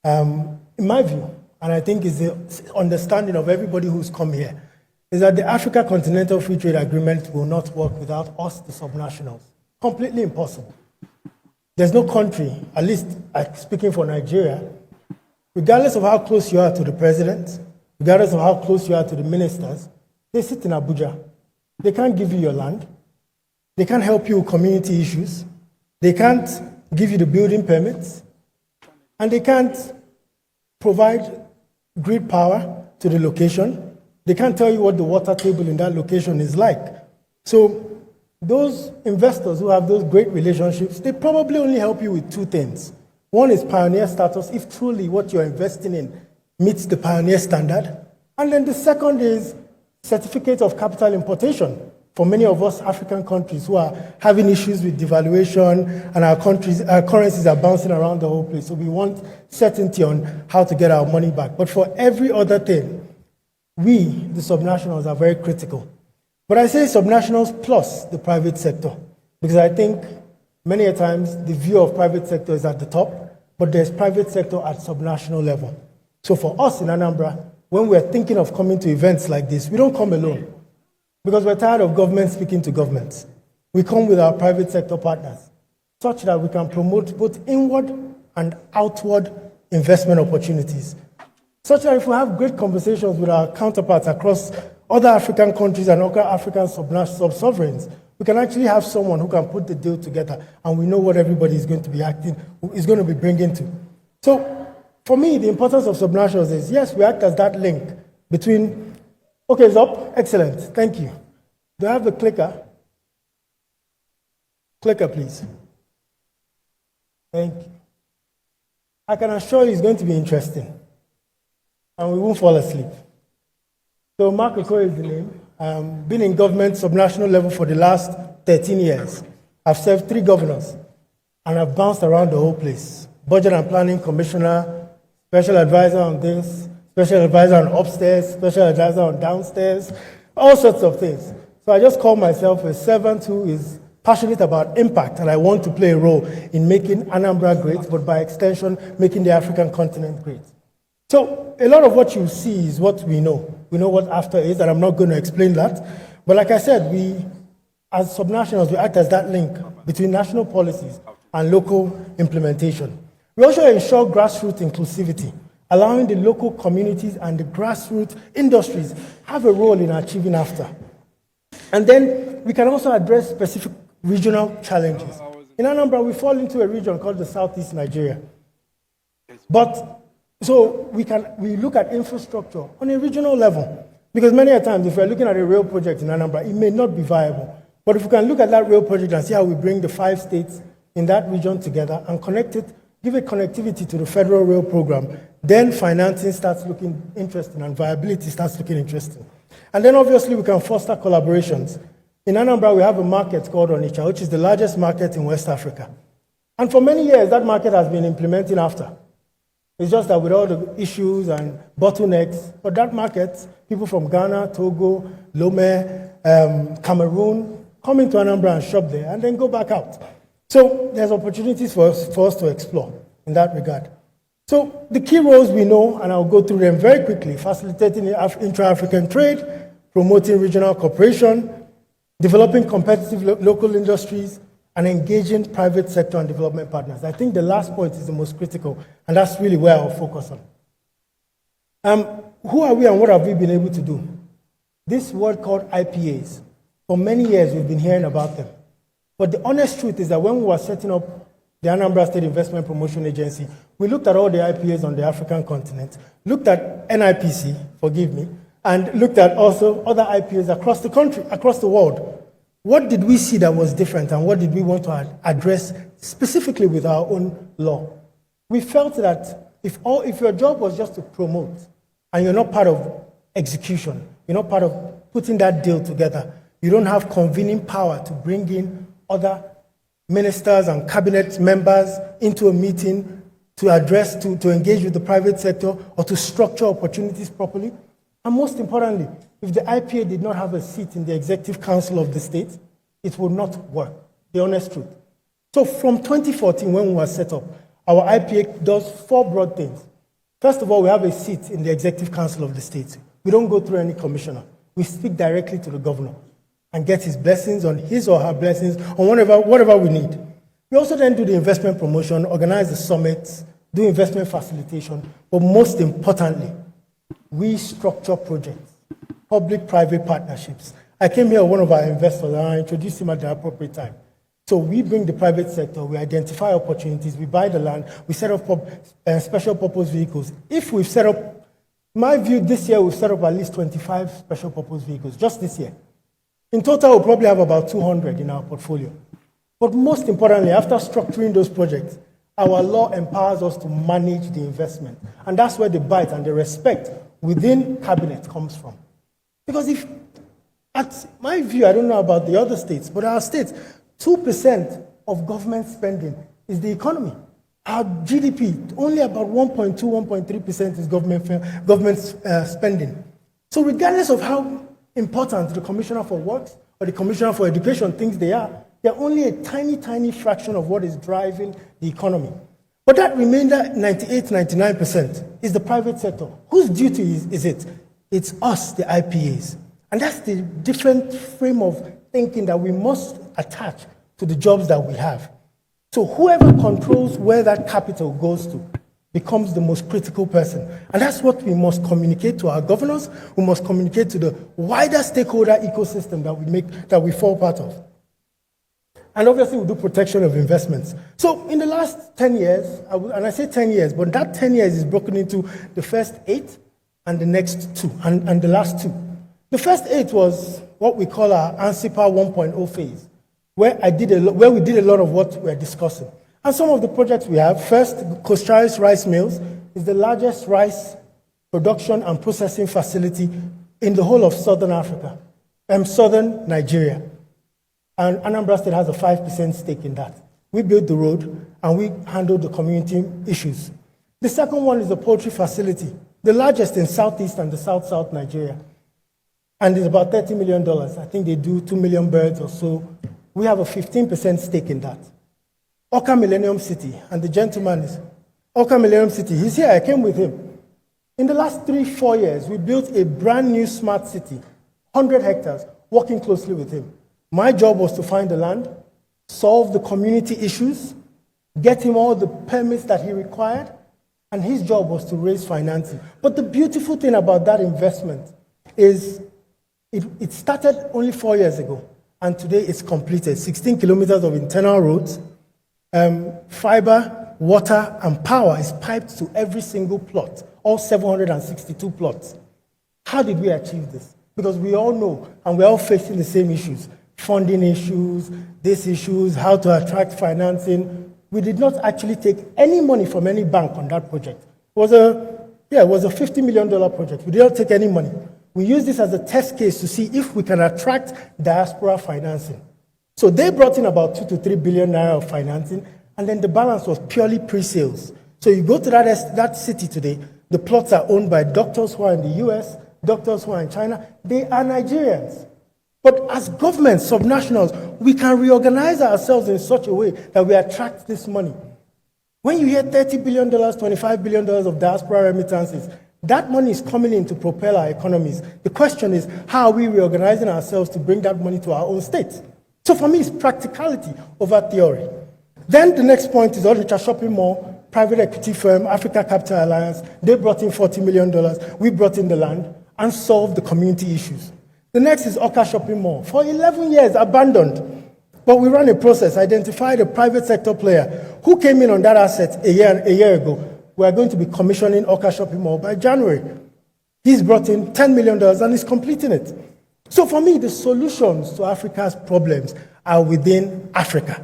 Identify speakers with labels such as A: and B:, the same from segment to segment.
A: In my view, and I think is the understanding of everybody who's come here, is that the Africa Continental Free Trade Agreement will not work without us, the subnationals. Completely impossible. There's no country, at least speaking for Nigeria, regardless of how close you are to the president, regardless of how close you are to the ministers, they sit in Abuja. They can't give you your land. They can't help you with community issues. They can't give you the building permits. And they can't provide grid power to the location. They can't tell you what the water table in that location is like. So those investors who have those great relationships, they probably only help you with two things. One is pioneer status, if truly what you're investing in meets the pioneer standard. And then the second is certificate of capital importation for many of us African countries who are having issues with devaluation and our currencies are bouncing around the whole place. So we want certainty on how to get our money back. But for every other thing, we, the subnationals, are very critical. But I say subnationals plus the private sector, because I think many a times the view of private sector is at the top, but there's private sector at subnational level. So for us in Anambra, when we're thinking of coming to events like this, we don't come alone, because we're tired of government speaking to governments. We come with our private sector partners, such that we can promote both inward and outward investment opportunities. Such that if we have great conversations with our counterparts across other African countries and other African sub-sovereigns, we can actually have someone who can put the deal together, and we know what everybody is going to be bringing to. So, for me, the importance of subnationals is, yes, we act as that link between, okay, it's up, excellent, thank you. Do I have the clicker? Clicker, please. Thank you. I can assure you it's going to be interesting, and we won't fall asleep. So Mark Okoye is the name. Been in government subnational level for the last 13 years. I've served 3 governors, and I've bounced around the whole place. Budget and Planning Commissioner, special advisor on this, special advisor on upstairs, special advisor on downstairs, all sorts of things. So I just call myself a servant who is passionate about impact, and I want to play a role in making Anambra great, but by extension, making the African continent great. So a lot of what you see is what we know. We know what AFTA is, and I'm not going to explain that. But like I said, we, as subnationals, we act as that link between national policies and local implementation. We also ensure grassroots inclusivity, allowing the local communities and the grassroots industries have a role in achieving AFTA. And then we can also address specific regional challenges. In Anambra, we fall into a region called the Southeast Nigeria. But so we look at infrastructure on a regional level, because many a times if we're looking at a rail project in Anambra, it may not be viable. But if we can look at that rail project and see how we bring the 5 states in that region together and connect it, give it connectivity to the federal rail program, then financing starts looking interesting and viability starts looking interesting. And then obviously we can foster collaborations. In Anambra, we have a market called Onitsha, which is the largest market in West Africa. And for many years, that market has been implementing AFTA. It's just that with all the issues and bottlenecks, but that market, people from Ghana, Togo, Lome, Cameroon, come into Anambra and shop there and then go back out. So there's opportunities for us to explore in that regard. So the key roles we know, and I'll go through them very quickly: facilitating intra-African trade, promoting regional cooperation, developing competitive local industries, and engaging private sector and development partners. I think the last point is the most critical, and that's really where I'll focus on. Who are we and what have we been able to do? This word called IPAs, for many years we've been hearing about them. But the honest truth is that when we were setting up the Anambra State Investment Promotion Agency, we looked at all the IPAs on the African continent, looked at NIPC, forgive me, and looked at also other IPAs across the country, across the world. What did we see that was different, and what did we want to address specifically with our own law? We felt that if your job was just to promote, and you're not part of execution, you're not part of putting that deal together, you don't have convening power to bring in other ministers and cabinet members into a meeting to address, to engage with the private sector or to structure opportunities properly. And most importantly, if the IPA did not have a seat in the executive council of the state, it would not work, the honest truth. So from 2014, when we were set up, our IPA does 4 broad things. First of all, we have a seat in the Executive Council of the state. We don't go through any commissioner. We speak directly to the governor and get his blessings on his or her blessings on whatever we need. We also then do the investment promotion, organize the summits, do investment facilitation, but most importantly, we structure projects, public-private partnerships. I came here with one of our investors and I introduced him at the appropriate time. So we bring the private sector, we identify opportunities, we buy the land, we set up special purpose vehicles. If we've set up, my view this year, we've set up at least 25 special purpose vehicles, just this year. In total, we'll probably have about 200 in our portfolio. But most importantly, after structuring those projects, our law empowers us to manage the investment. And that's where the bite and the respect within cabinet comes from. Because if, at my view, I don't know about the other states, but our states, 2% of government spending is the economy. Our GDP, only about 1.2, 1.3% is government spending. So regardless of how important the Commissioner for Works or the Commissioner for Education thinks they are, they're only a tiny, tiny fraction of what is driving the economy. But that remainder, 98, 99%, is the private sector. Whose duty is it? It's us, the IPAs. And that's the different frame of thinking that we must attach to the jobs that we have. So whoever controls where that capital goes to becomes the most critical person. And that's what we must communicate to our governors. We must communicate to the wider stakeholder ecosystem that we fall part of. And obviously, we do protection of investments. So in the last 10 years, and I say 10 years, but that 10 years is broken into the first 8 and the next 2, and the last 2. The first 8 was what we call our ANSIPPA 1.0 phase, where we did a lot of what we're discussing. And some of the projects we have, first, Coast Rice Mills is the largest rice production and processing facility in the whole of southern Africa, southern Nigeria. And Anambra State has a 5% stake in that. We built the road and we handled the community issues. The second one is the poultry facility, the largest in southeast and the south-south Nigeria. And it's about $30 million. I think they do 2 million birds or so. We have a 15% stake in that. Oka Millennium City, and the gentleman is Oka Millennium City. He's here, I came with him. In the last 3-4 years, we built a brand new smart city, 100 hectares, working closely with him. My job was to find the land, solve the community issues, get him all the permits that he required, and his job was to raise financing. But the beautiful thing about that investment is it started only 4 years ago, and today it's completed. 16 kilometers of internal roads, fiber, water, and power is piped to every single plot, all 762 plots. How did we achieve this? Because we all know, and we're all facing the same issues. Funding issues, these issues, how to attract financing. We did not actually take any money from any bank on that project. It was a $50 million project. We did not take any money. We used this as a test case to see if we can attract diaspora financing. So they brought in about 2 to 3 billion naira of financing, and then the balance was purely pre-sales. So you go to that city today, the plots are owned by doctors who are in the US, doctors who are in China. They are Nigerians. But as governments, subnationals, we can reorganize ourselves in such a way that we attract this money. When you hear $30 billion, $25 billion of diaspora remittances, that money is coming in to propel our economies. The question is, how are we reorganizing ourselves to bring that money to our own states? So for me, it's practicality over theory. Then the next point is Onitsha Shopping Mall, private equity firm, Africa Capital Alliance. They brought in $40 million. We brought in the land and solved the community issues. The next is Oka Shopping Mall. For 11 years, abandoned. But we ran a process, identified a private sector player who came in on that asset a year ago. We are going to be commissioning Oka Shopping Mall by January. He's brought in $10 million and is completing it. So for me, the solutions to Africa's problems are within Africa.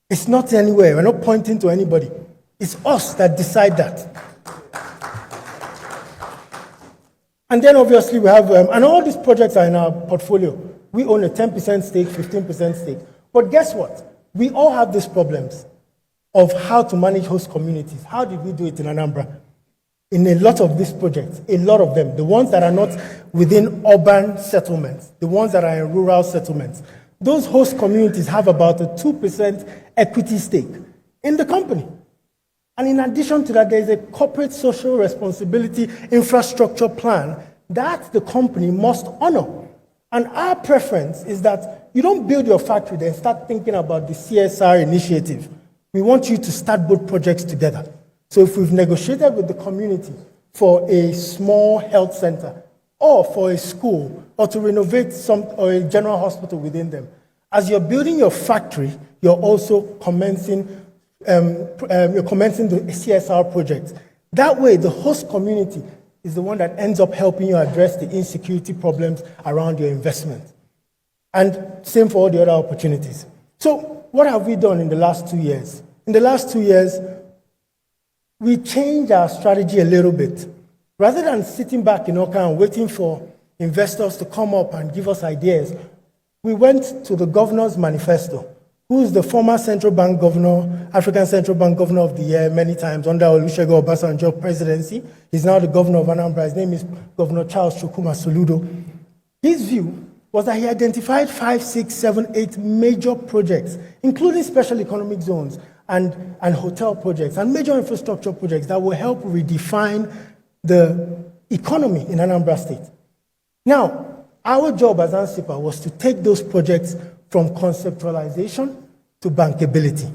A: It's not anywhere. We're not pointing to anybody. It's us that decide that. And then obviously we have, and all these projects are in our portfolio. We own a 10% stake, 15% stake. But guess what? We all have these problems of how to manage host communities. How did we do it in Anambra? In a lot of these projects, a lot of them, the ones that are not within urban settlements, the ones that are in rural settlements, those host communities have about a 2% equity stake in the company. And in addition to that, there is a corporate social responsibility infrastructure plan that the company must honor. And our preference is that you don't build your factory then start thinking about the CSR initiative. We want you to start both projects together. So if we've negotiated with the community for a small health center or for a school or to renovate or a general hospital within them, as you're building your factory, you're also commencing the CSR project. That way, the host community is the one that ends up helping you address the insecurity problems around your investment. And same for all the other opportunities. So what have we done in the last 2 years? In the last 2 years, we changed our strategy a little bit. Rather than sitting back in Oka and waiting for investors to come up and give us ideas, we went to the governor's manifesto, who is the former central bank governor, African Central Bank Governor of the Year many times under Olusegun Obasanjo presidency. He's now the governor of Anambra. His name is Governor Charles Chukwuma Soludo. His view was that he identified 5, 6, 7, 8 major projects, including special economic zones and hotel projects and major infrastructure projects that will help redefine the economy in Anambra State. Now, our job as ANSIPPA was to take those projects from conceptualization to bankability.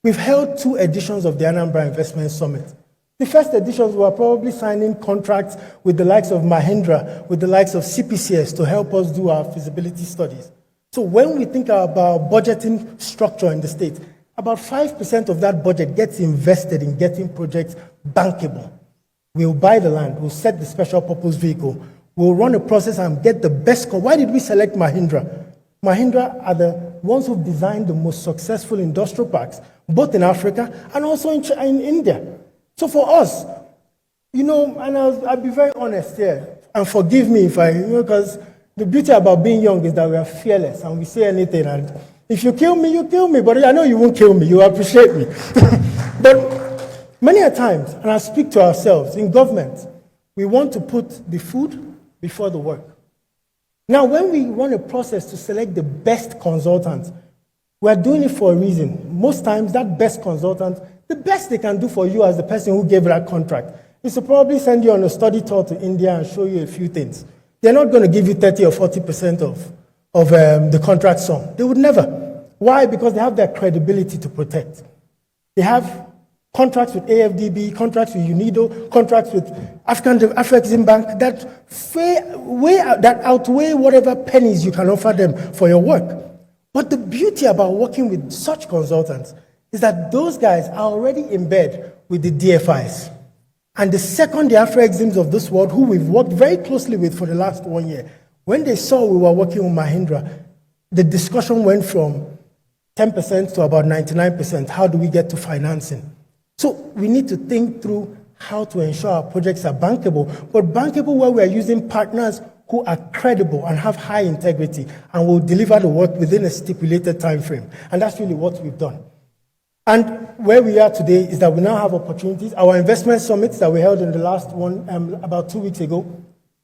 A: We've held 2 editions of the Anambra Investment Summit. The first editions were probably signing contracts with the likes of Mahindra, with the likes of CPCS to help us do our feasibility studies. So when we think about budgeting structure in the state, about 5% of that budget gets invested in getting projects bankable. We'll buy the land, we'll set the special purpose vehicle, we'll run a process and get the best. Why did we select Mahindra? Mahindra are the ones who've designed the most successful industrial parks, both in Africa and also in India. So for us, and I'll be very honest here, and forgive me if because the beauty about being young is that we are fearless and we say anything, and if you kill me, you kill me, but I know you won't kill me, you appreciate me. But many a times, and I speak to ourselves, in government, we want to put the food before the work. Now, when we run a process to select the best consultant, we're doing it for a reason. Most times, that best consultant, the best they can do for you as the person who gave that contract is to probably send you on a study tour to India and show you a few things. They're not going to give you 30 or 40% of the contract sum. They would never. Why? Because they have their credibility to protect. They have contracts with AFDB, contracts with UNIDO, contracts with Afreximbank that outweigh whatever pennies you can offer them for your work. But the beauty about working with such consultants is that those guys are already in bed with the DFIs. And the second the Afrexims of this world, who we've worked very closely with for the last 1 year, when they saw we were working with Mahindra, the discussion went from 10% to about 99%. How do we get to financing? So we need to think through how to ensure our projects are bankable, but bankable where we are using partners who are credible and have high integrity and will deliver the work within a stipulated time frame. And that's really what we've done. And where we are today is that we now have opportunities. Our investment summits that we held in the last one about 2 weeks ago,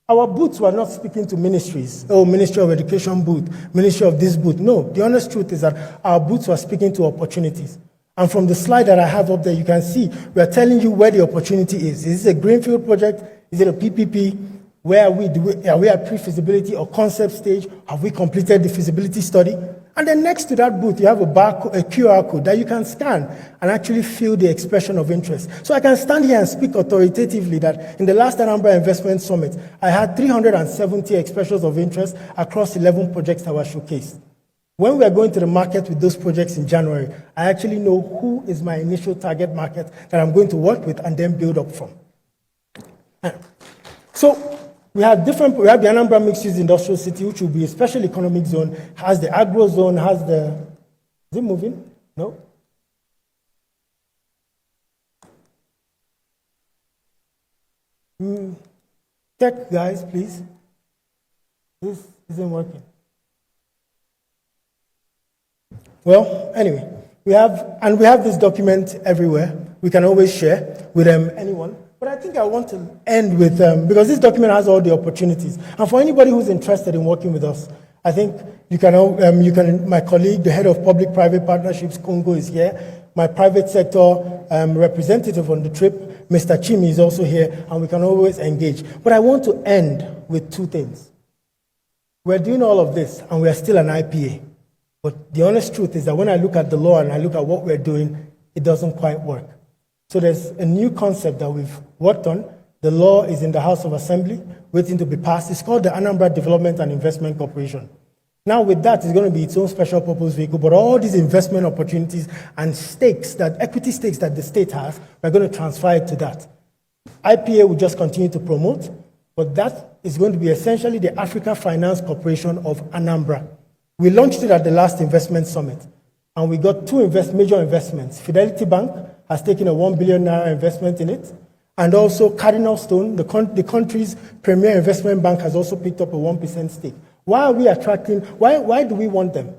A: our booths were not speaking to ministries. Oh, Ministry of Education booth, Ministry of this booth. No, the honest truth is that our booths were speaking to opportunities. And from the slide that I have up there, you can see we are telling you where the opportunity is. Is it a greenfield project? Is it a PPP? Where are we at pre-feasibility or concept stage? Have we completed the feasibility study? And then next to that booth, you have a QR code that you can scan and actually feel the expression of interest. So I can stand here and speak authoritatively that in the last Anambra Investment Summit, I had 370 expressions of interest across 11 projects that were showcased. When we are going to the market with those projects in January, I actually know who is my initial target market that I'm going to work with and then build up from. So we have the Anambra Mixed-Use Industrial City, which will be a special economic zone, has the agro zone, has the... Is it moving? No? Check, guys, please. This isn't working. Well, anyway, we have this document everywhere. We can always share with anyone. But I think I want to end with, because this document has all the opportunities. And for anybody who's interested in working with us, I think you can, my colleague, the head of public-private partnerships, Congo, is here. my private sector representative on the trip, Mr. Chimi, is also here, and we can always engage. But I want to end with two things. We're doing all of this, and we are still an IPA. But the honest truth is that when I look at the law and I look at what we're doing, it doesn't quite work. So there's a new concept that we've worked on. The law is in the House of Assembly, waiting to be passed. It's called the Anambra Development and Investment Corporation. Now with that, it's going to be its own special purpose vehicle, but all these investment opportunities and stakes, that equity stakes that the state has, we're going to transfer it to that. IPA will just continue to promote, but that is going to be essentially the Africa Finance Corporation of Anambra. We launched it at the last investment summit, and we got two major investments. Fidelity Bank has taken a 1 billion naira investment in it, and also Cardinal Stone, the country's premier investment bank, has also picked up a 1% stake. Why are we attracting, why do we want them?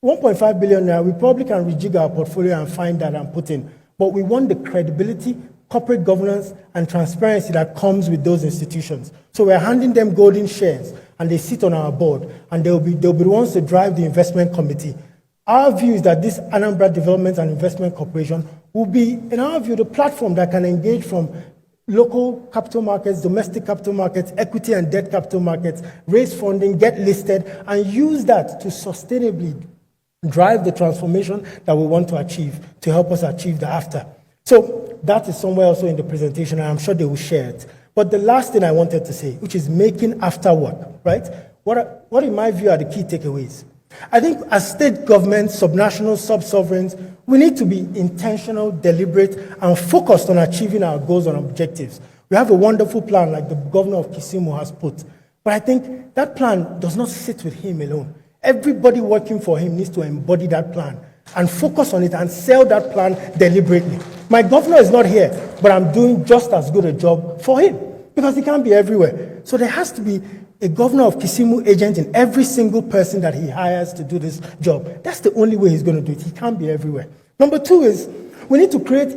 A: 1.5 billion naira, we probably can rejig our portfolio and find that and put in, but we want the credibility, corporate governance, and transparency that comes with those institutions. So we're handing them golden shares, and they sit on our board, and they'll be the ones to drive the investment committee. Our view is that this Anambra Development and Investment Corporation will be, in our view, the platform that can engage from local capital markets, domestic capital markets, equity and debt capital markets, raise funding, get listed, and use that to sustainably drive the transformation that we want to achieve, to help us achieve the after. So that is somewhere also in the presentation, and I'm sure they will share it. But the last thing I wanted to say, which is making after work, right? What in my view are the key takeaways? I think as state governments, subnationals, sub-sovereigns, we need to be intentional, deliberate, and focused on achieving our goals and objectives. We have a wonderful plan like the governor of Kisumu has put, but I think that plan does not sit with him alone. Everybody working for him needs to embody that plan and focus on it and sell that plan deliberately. My governor is not here, but I'm doing just as good a job for him because he can't be everywhere. So there has to be a governor of Kisumu agent in every single person that he hires to do this job. That's the only way he's going to do it. He can't be everywhere. Number two is we need to create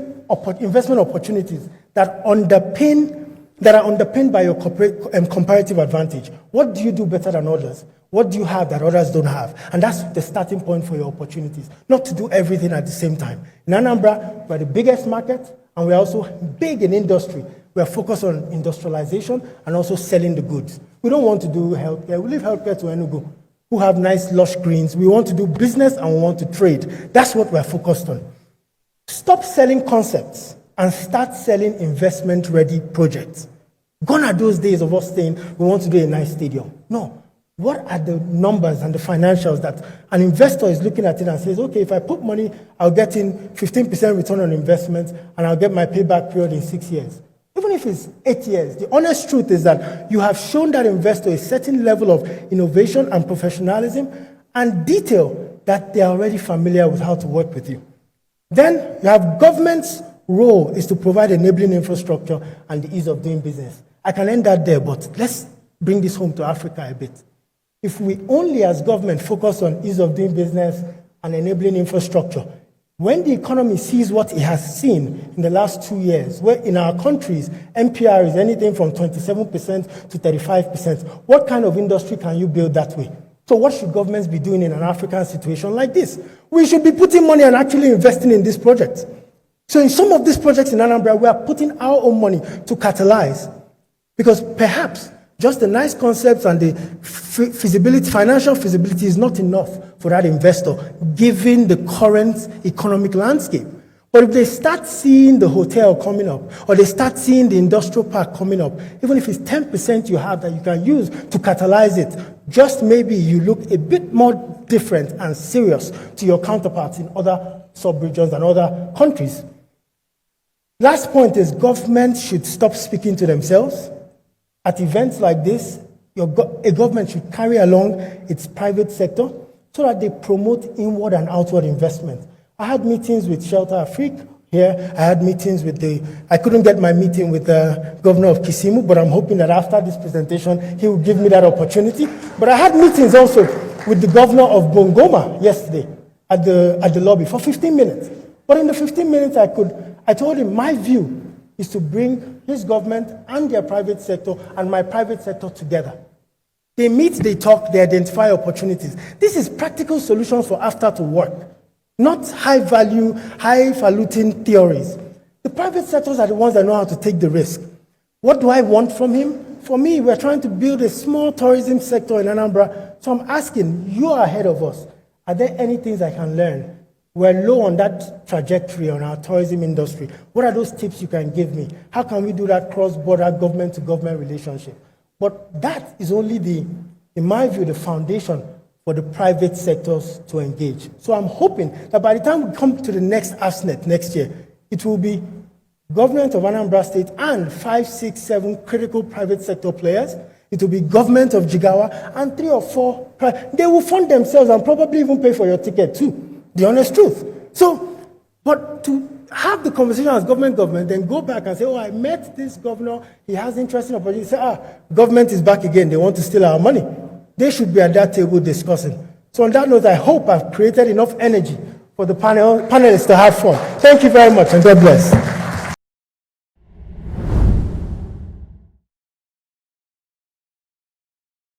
A: investment opportunities that are underpinned by your comparative advantage. What do you do better than others? What do you have that others don't have? And that's the starting point for your opportunities, not to do everything at the same time. In Anambra, we're the biggest market, and we're also big in industry. We're focused on industrialization and also selling the goods. We don't want to do healthcare. We leave healthcare to Enugu, who have nice lush greens. We want to do business and we want to trade. That's what we're focused on. Stop selling concepts and start selling investment-ready projects. Gone are those days of us saying we want to do a nice stadium. No. What are the numbers and the financials that an investor is looking at it and says, okay, if I put money, I'll get in 15% return on investment and I'll get my payback period in 6 years. Even if it's 8 years, the honest truth is that you have shown that investor a certain level of innovation and professionalism and detail that they are already familiar with how to work with you. Then you have government's role is to provide enabling infrastructure and the ease of doing business. I can end that there, but let's bring this home to Africa a bit. If we only as government focus on ease of doing business and enabling infrastructure, when the economy sees what it has seen in the last 2 years, where in our countries, NPR is anything from 27% to 35%, what kind of industry can you build that way? So what should governments be doing in an African situation like this? We should be putting money and actually investing in these projects. So in some of these projects in Anambra, we are putting our own money to catalyze. Because perhaps just the nice concepts and the feasibility, financial feasibility is not enough for that investor, given the current economic landscape. But if they start seeing the hotel coming up, or they start seeing the industrial park coming up, even if it's 10% you have that you can use to catalyze it, just maybe you look a bit more different and serious to your counterparts in other sub-regions and other countries. Last point is government should stop speaking to themselves. At events like this, a government should carry along its private sector so that they promote inward and outward investment. I had meetings with Shelter Afrique here. I had meetings with I couldn't get my meeting with the governor of Kisumu, but I'm hoping that after this presentation, he will give me that opportunity. But I had meetings also with the governor of Bongoma yesterday at the lobby for 15 minutes. But in the 15 minutes I told him my view is to bring his government and their private sector and my private sector together. They meet, they talk, they identify opportunities. This is practical solutions for after to work. not high-value, highfalutin theories. The private sectors are the ones that know how to take the risk. What do I want from him? For me, we're trying to build a small tourism sector in Anambra. So I'm asking, you are ahead of us. Are there any things I can learn? We're low on that trajectory on our tourism industry. What are those tips you can give me? How can we do that cross-border government-to-government relationship? But that is only in my view, the foundation for the private sectors to engage. So I'm hoping that by the time we come to the next AfSNET next year, it will be government of Anambra State and 5, 6, 7 critical private sector players. It will be government of Jigawa and 3 or 4. They will fund themselves and probably even pay for your ticket too. The honest truth. So, but to have the conversation as government, then go back and say, oh, I met this governor, he has interesting opportunities. Say, government is back again, they want to steal our money. They should be at that table discussing. So on that note, I hope I've created enough energy for the panelists to have fun. Thank you very much, and God bless.